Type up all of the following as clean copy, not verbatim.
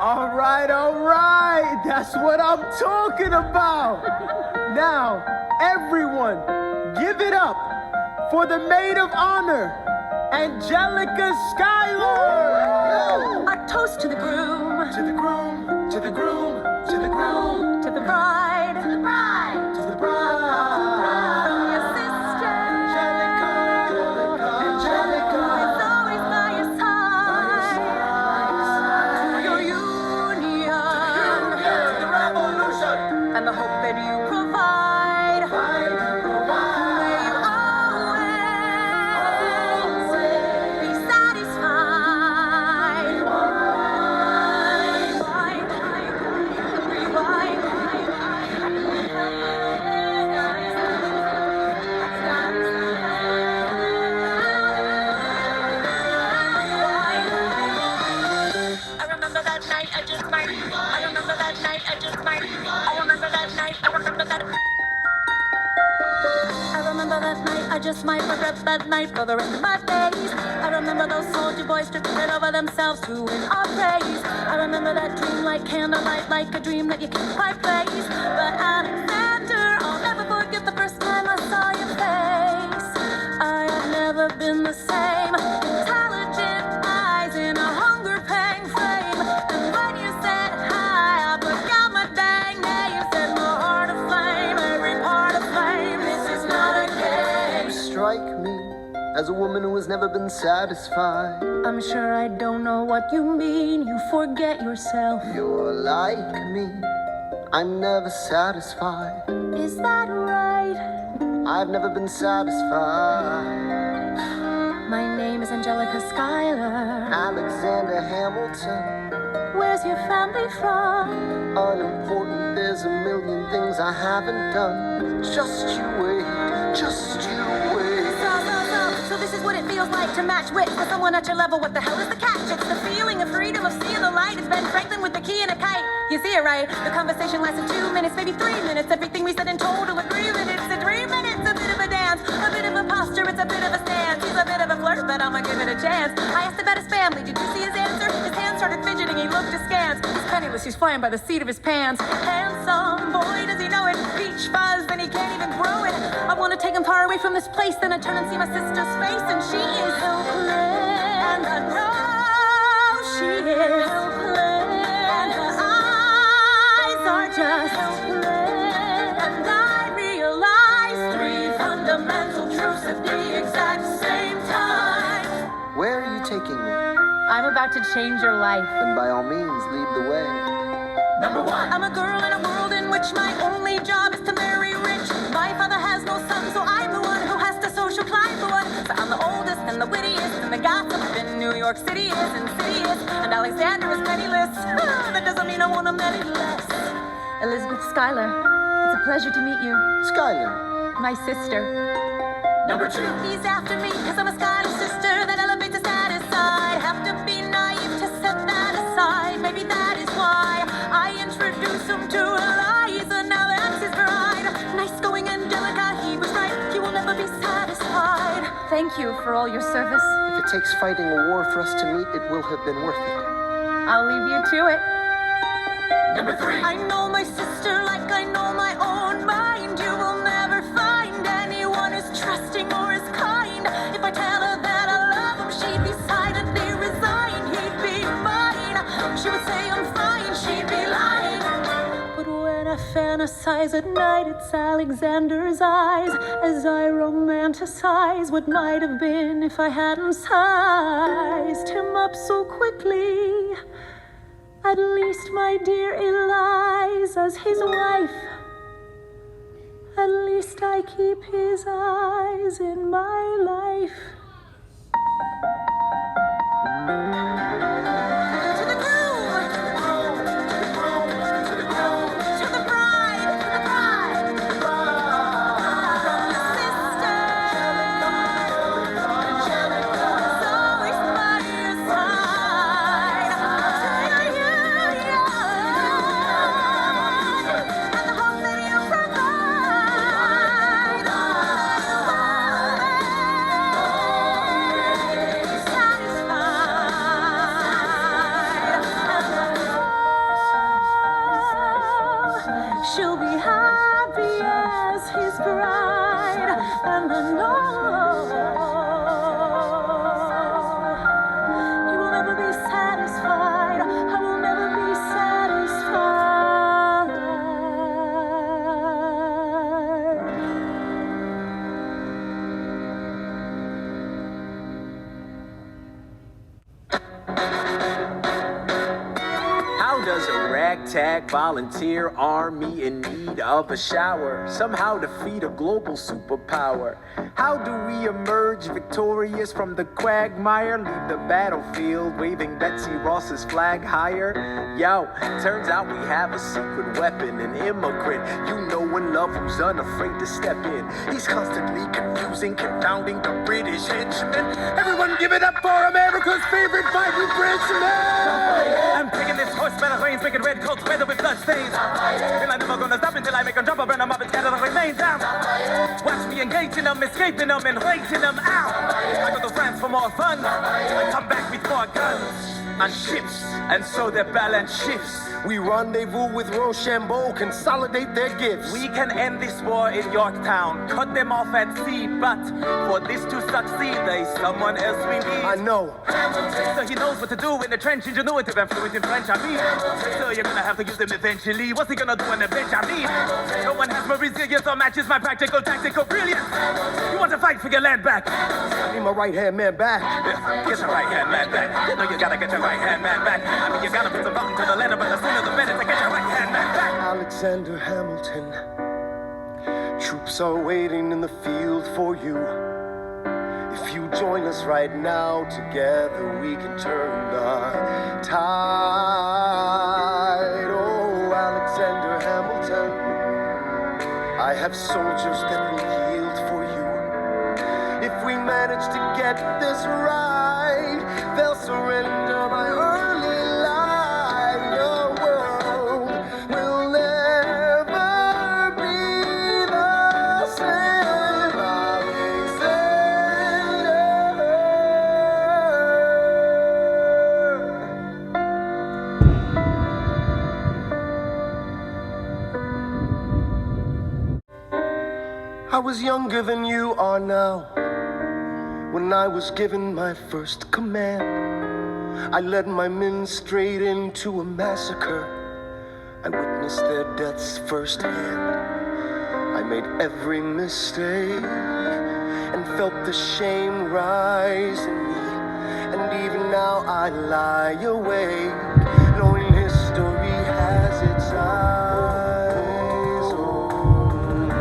All right. That's what I'm talking about. Now, everyone, give it up for the maid of honor, Angelica Schuyler. A toast to the groom. To the groom, to the groom, to the groom. To the bride. To the bride. To the bride. From your sister. Angelica. Angelica. It's always by your side. To your union. The revolution. And the hope that you provide. May you always be satisfied. I remember that night, I just might. I remember that night, I just might. I remember that night, I remember that. I remember that night, I just might regret that night for the rest of my days. I remember those soldier boys stripping it over themselves to win our praise. I remember that dream like candlelight, like a dream that you can't quite place. But Alexander, I'll never forget the first time I saw your face. I have never been the same. Intelligent eyes in a hunger-pang frame. And when you said hi, I forgot my dang name. Set my heart aflame, every part aflame. This is not a game. You strike me as a woman who has never been satisfied. I'm sure I don't know what you mean. You forget yourself. You're like me. I'm never satisfied. Is that right? I've never been satisfied. My name is Angelica Schuyler. Alexander Hamilton. Where's your family from? Unimportant, there's a million things I haven't done. Just you wait, just you wait. So this is what it feels like to match wits with someone at your level. What the hell is the catch? It's the feeling of freedom, of seeing the light. It's Ben Franklin with the key and a kite. You see it right? The conversation lasted 2 minutes, maybe 3 minutes. Everything we said in total agreement. It's a dream and it's a bit of a dance, a bit of a posture, it's a bit of a stance. He's a bit of a flirt, but I'ma give it a chance. I asked about his family. Did you see his answer? His hands started fidgeting. He looked askance. He's penniless. He's flying by the seat of his pants. Handsome boy, does he know it? Peach fuzz, and he can't even grow it. I want to take him far away from this place. Then I turn and see my sister's face, and she is helpless. And I know she is helpless. And her eyes are just helpless. And I realize 3 fundamental truths at the exact same time. Where are you taking me? I'm about to change your life. Then by all means, lead the way. Number 1. I'm a girl in a world in which my only job is to marry rich. My father has no son, so I'm the one who has to social climb for one. So I'm the oldest and the wittiest, and the gossip in New York City is insidious. And Alexander is penniless. That doesn't mean I want him any less. Elizabeth Schuyler, it's a pleasure to meet you. Schuyler. My sister. Number 2. He's after me, cause I'm a Schuyler sister that elevates a status side. Have to be naive to set that aside. Maybe that is why I introduce him to Eliza. Now that's his bride. Nice going, Angelica, he was right. He will never be satisfied. Thank you for all your service. If it takes fighting a war for us to meet, it will have been worth it. I'll leave you to it. Number 3. I know my sister like I know my own mind. You will never find anyone as trusting or as kind. If I tell her that I love him, she'd be silently resigned. He'd be mine. She would say I'm fine, she'd be lying. But when I fantasize at night, it's Alexander's eyes as I romanticize what might have been if I hadn't sized him up so quickly. At least, my dear Eliza's his wife. At least I keep his eyes in my life. To the groom! To the bride! To the bride! From your sister! It's always by your side. To your union! And the hope that you provide. ragtag volunteer army in need of a shower. Somehow defeat a global superpower. How do we emerge victorious from the quagmire? Leave the battlefield waving Betsy Ross's flag higher. Yo, turns out we have a secret weapon, an immigrant you know and love who's unafraid to step in. He's constantly confusing, confounding the British henchmen. Everyone give it up for America's favorite fighting Frenchman! I'm taking this horse by the reins, making red coats weather with blood stains. And I'm never gonna stop until I make them drop, burn them up and scatter the remains down. Watch me engaging them, escaping them, and raising them out. I go to France for more fun, I come back with more guns. On ships, and so their balance shifts. We rendezvous with Rochambeau, consolidate their gifts. We can end this war in Yorktown, cut them off at sea, but for this to succeed, there's someone else we need. I know. So he knows what to do in the trench, ingenuitive and fluent in French, I mean. So you're gonna have to use him eventually. What's he gonna do on the bench, I mean? No one has more resilience or matches my practical, tactical brilliance. You want to fight for your land back? I need my right-hand man back. Yeah, get your right-hand man back. You know you gotta get your right-hand man back. I mean, you gotta put some thought into the letter, but the sooner the better to get your right-hand man back. Alexander Hamilton, troops are waiting in the field for you. If you join us right now, together we can turn the tide. Oh, Alexander Hamilton, I have soldiers that will yield for you. If we manage to get this right, they'll surrender my early life. The world will never be the same. Alexander. I was younger than you are now. When I was given my first command, I led my men straight into a massacre. I witnessed their deaths firsthand. I made every mistake and felt the shame rise in me. And even now I lie awake, knowing history has its eyes on me.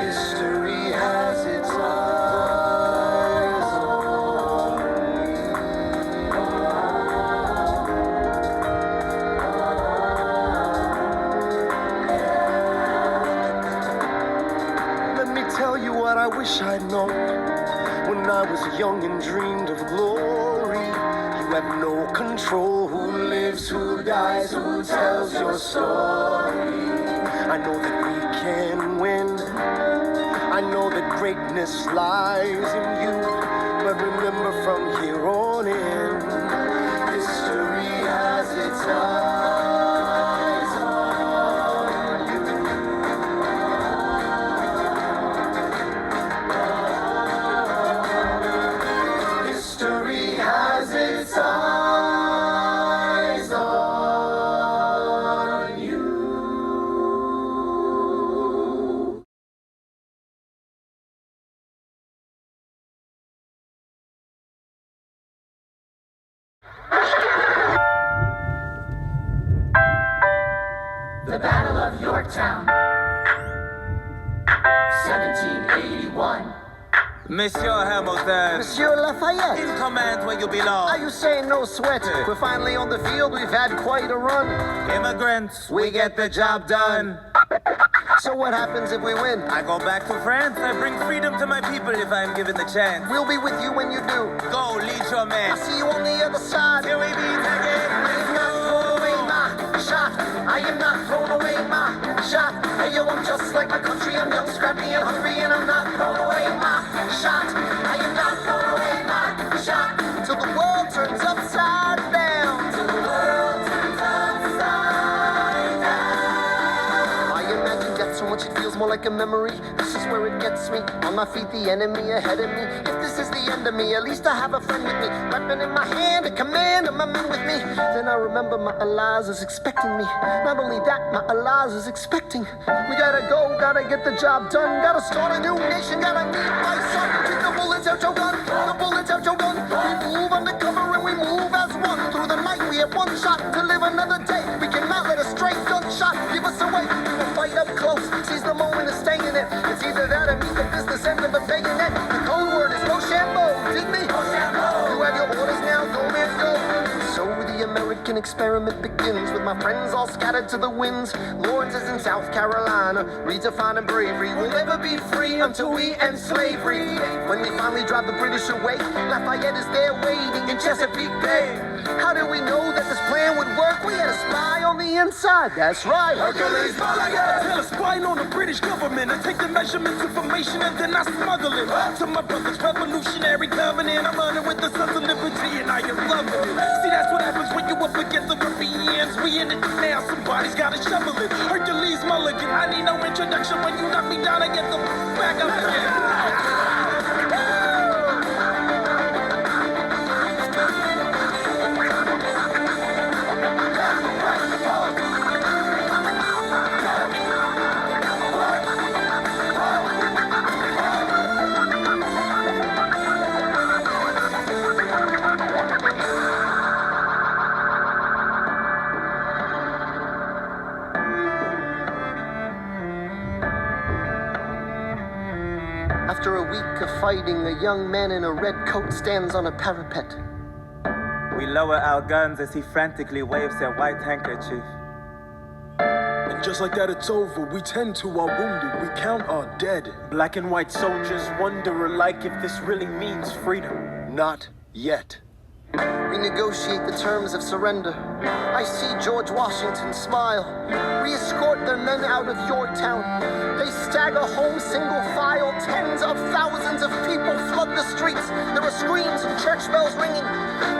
History has its eyes on me. Let me tell you what I wish I'd known when I was young and dreamed of glory. You have no control who lives, who dies, who tells your story. I know that we can win. I know that greatness lies in you, but remember from here on in, history has its eyes on you. History has its eyes on you. The Battle of Yorktown, 1781. Monsieur Hamilton, Monsieur Lafayette, in command where you belong. are you saying no sweat? We're finally on the field, we've had quite a run. Immigrants, we get the job done. So what happens if we win? I go back to France, I bring freedom to my people if I'm given the chance. We'll be with you when you do. Go, lead your man. I'll see you on the other side. Here we be, take it. I am not throwing away my shot. Hey yo, I'm just like my country. I'm young, scrappy, and hungry, and I'm not throwing away my shot. I am not throwing away my shot till the world turns upside down. Till the world turns upside down. I imagine death so much it feels more like like a memory. This is where it gets me. On my feet, the enemy ahead of me. If this is the end of me, at least I have a friend with me. Weapon in my hand, a command of my men with me. Then I remember my Eliza is expecting me. Not only that, my Eliza is expecting. We gotta go, gotta get the job done. Gotta start a new nation, gotta meet my son. Keep the bullets out your gun, the bullets out your gun. We move undercover and we move as one. Through the night we have one shot to live another day. We cannot let a stray gunshot give us away. We will fight up close, seize the moment and stay in it. It's either that or meet the business end of a bayonet. The code word is Rochambeau, dig me? You have your orders now, go man, go. So the American experiment begins with my friends all scattered to the winds. Lawrence is in South Carolina, redefining bravery. We'll never be free until we end slavery. When we finally drive the British away, Lafayette is there waiting in Chesapeake Bay. How did we know that this plan would work? We had a spy on the inside, that's right. Hercules Mulligan! Tell a spy on the British government. I take the measurements, information, and then I smuggle it to my brother's revolutionary covenant. I'm running with the Sons of Liberty, and I am loving it. See, that's what happens when you up against the Europeans. We in it now, somebody's gotta shovel it. Hercules Mulligan, I need no introduction. When you knock me down, I get the back up again. After a week of fighting, a young man in a red coat stands on a parapet. We lower our guns as he frantically waves their white handkerchief. And just like that, it's over. We tend to our wounded. We count our dead. Black and white soldiers wonder alike if this really means freedom. Not yet. We negotiate the terms of surrender. I see George Washington smile. We escort their men out of Yorktown. They stagger home single file. Tens of thousands of people flood the streets. There are screams and church bells ringing.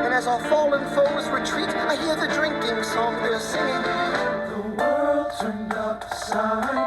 And as our fallen foes retreat, I hear the drinking song they're singing. The world turned upside